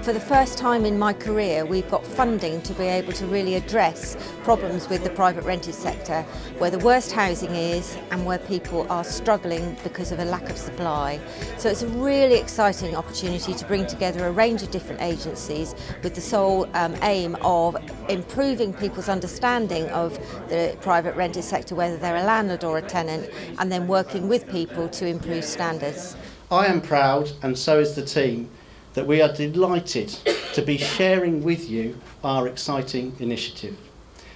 For the first time in my career, we've got funding to be able to really address problems with the private rented sector, where the worst housing is and where people are struggling because of a lack of supply. So it's a really exciting opportunity to bring together a range of different agencies with the sole aim of improving people's understanding of the private rented sector, whether they're a landlord or a tenant, and then working with people to improve standards. I am proud, and so is the team, that we are delighted to be sharing with you our exciting initiative.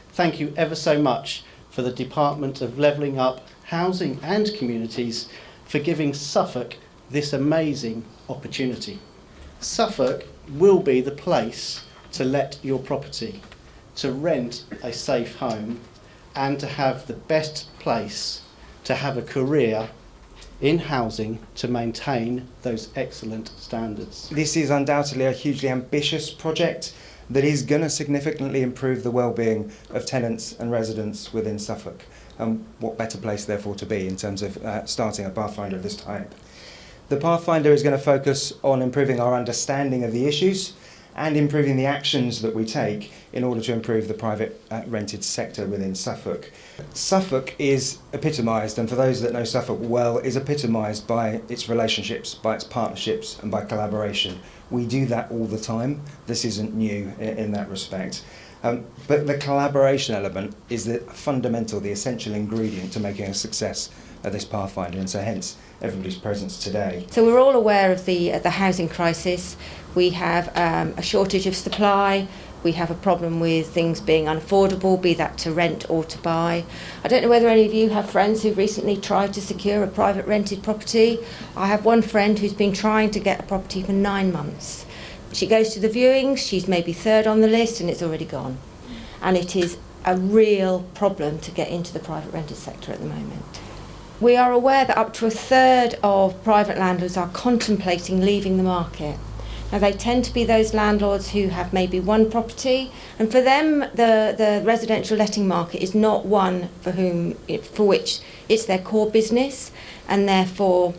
Thank you ever so much for the Department of Levelling Up Housing and Communities for giving Suffolk this amazing opportunity. Suffolk will be the place to let your property, to rent a safe home, and to have the best place to have a career in housing to maintain those excellent standards. This is undoubtedly a hugely ambitious project that is going to significantly improve the well-being of tenants and residents within Suffolk. And what better place therefore to be in terms of starting a Pathfinder of this type. The Pathfinder is going to focus on improving our understanding of the issues and improving the actions that we take in order to improve the private rented sector within Suffolk. Suffolk is epitomised, and for those that know Suffolk well, is epitomised by its relationships, by its partnerships and by collaboration. We do that all the time. This isn't new in that respect. But the collaboration element is the fundamental, the essential ingredient to making a success of this Pathfinder, and so hence everybody's presence today. So we're all aware of the housing crisis. We have a shortage of supply. We have a problem with things being unaffordable, be that to rent or to buy. I don't know whether any of you have friends who've recently tried to secure a private rented property. I have one friend who's been trying to get a property for 9 months. She goes to the viewings, she's maybe third on the list, and it's already gone. And it is a real problem to get into the private rented sector at the moment. We are aware that up to a third of private landlords are contemplating leaving the market. Now, they tend to be those landlords who have maybe one property, and for them the residential letting market is not one for which it's their core business, and therefore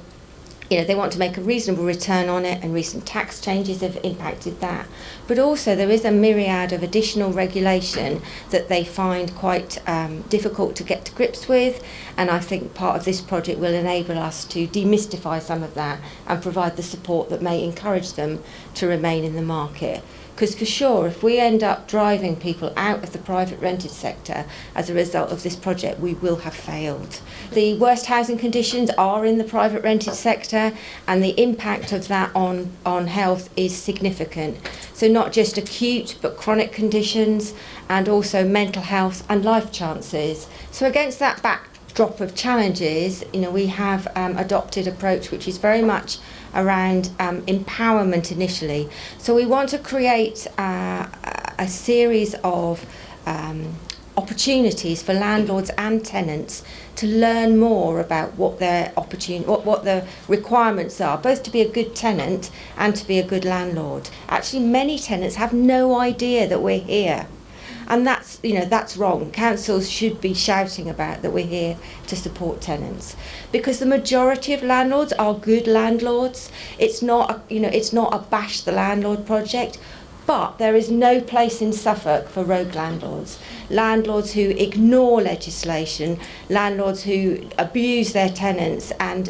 they want to make a reasonable return on it, and recent tax changes have impacted that. But also there is a myriad of additional regulation that they find quite difficult to get to grips with, and I think part of this project will enable us to demystify some of that and provide the support that may encourage them to remain in the market. Because for sure, if we end up driving people out of the private rented sector as a result of this project, we will have failed. The worst housing conditions are in the private rented sector, and the impact of that on health is significant. So not just acute but chronic conditions, and also mental health and life chances. So against that backdrop of challenges, we have adopted an approach which is very much around empowerment initially. So we want to create a series of opportunities for landlords and tenants to learn more about what their what the requirements are, both to be a good tenant and to be a good landlord. Actually, many tenants have no idea that we're here. And that's wrong. Councils should be shouting about that we're here to support tenants, because the majority of landlords are good landlords. It's not a bash the landlord project, but there is no place in Suffolk for rogue landlords. Landlords who ignore legislation, landlords who abuse their tenants and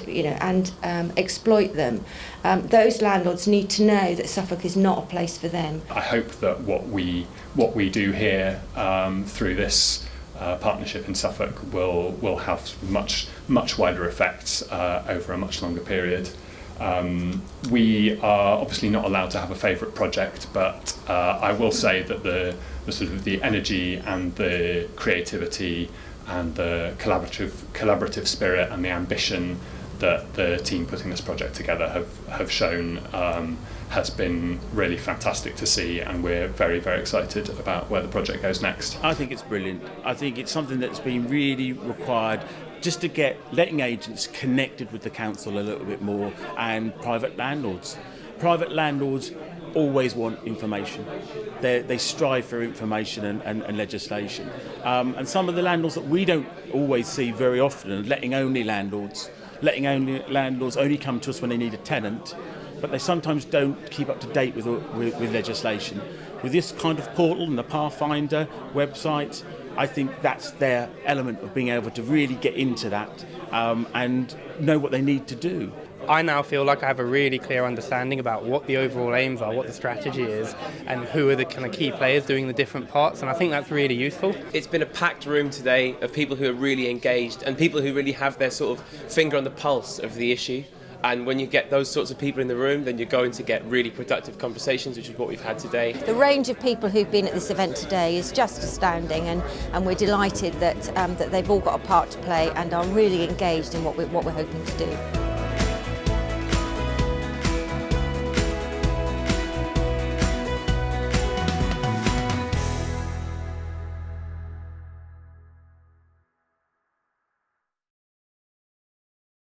exploit them. Those landlords need to know that Suffolk is not a place for them. I hope that what we do here through this partnership in Suffolk will have much wider effects over a much longer period. We are obviously not allowed to have a favourite project, but I will say that the sort of the energy and the creativity and the collaborative spirit and the ambition that the team putting this project together have shown has been really fantastic to see, and we're very, very excited about where the project goes next. I think it's brilliant. I think it's something that's been really required just to get letting agents connected with the council a little bit more, and private landlords. Private landlords always want information. They strive for information and legislation. And some of the landlords that we don't always see very often are letting only landlords only come to us when they need a tenant. but they sometimes don't keep up to date with legislation. With this kind of portal and the Pathfinder website, I think that's their element of being able to really get into that and know what they need to do. I now feel like I have a really clear understanding about what the overall aims are, what the strategy is, and who are the kind of key players doing the different parts, and I think that's really useful. It's been a packed room today of people who are really engaged and people who really have their sort of finger on the pulse of the issue. And when you get those sorts of people in the room, then you're going to get really productive conversations, which is what we've had today. The range of people who've been at this event today is just astounding, and we're delighted that they've all got a part to play and are really engaged in what we're hoping to do.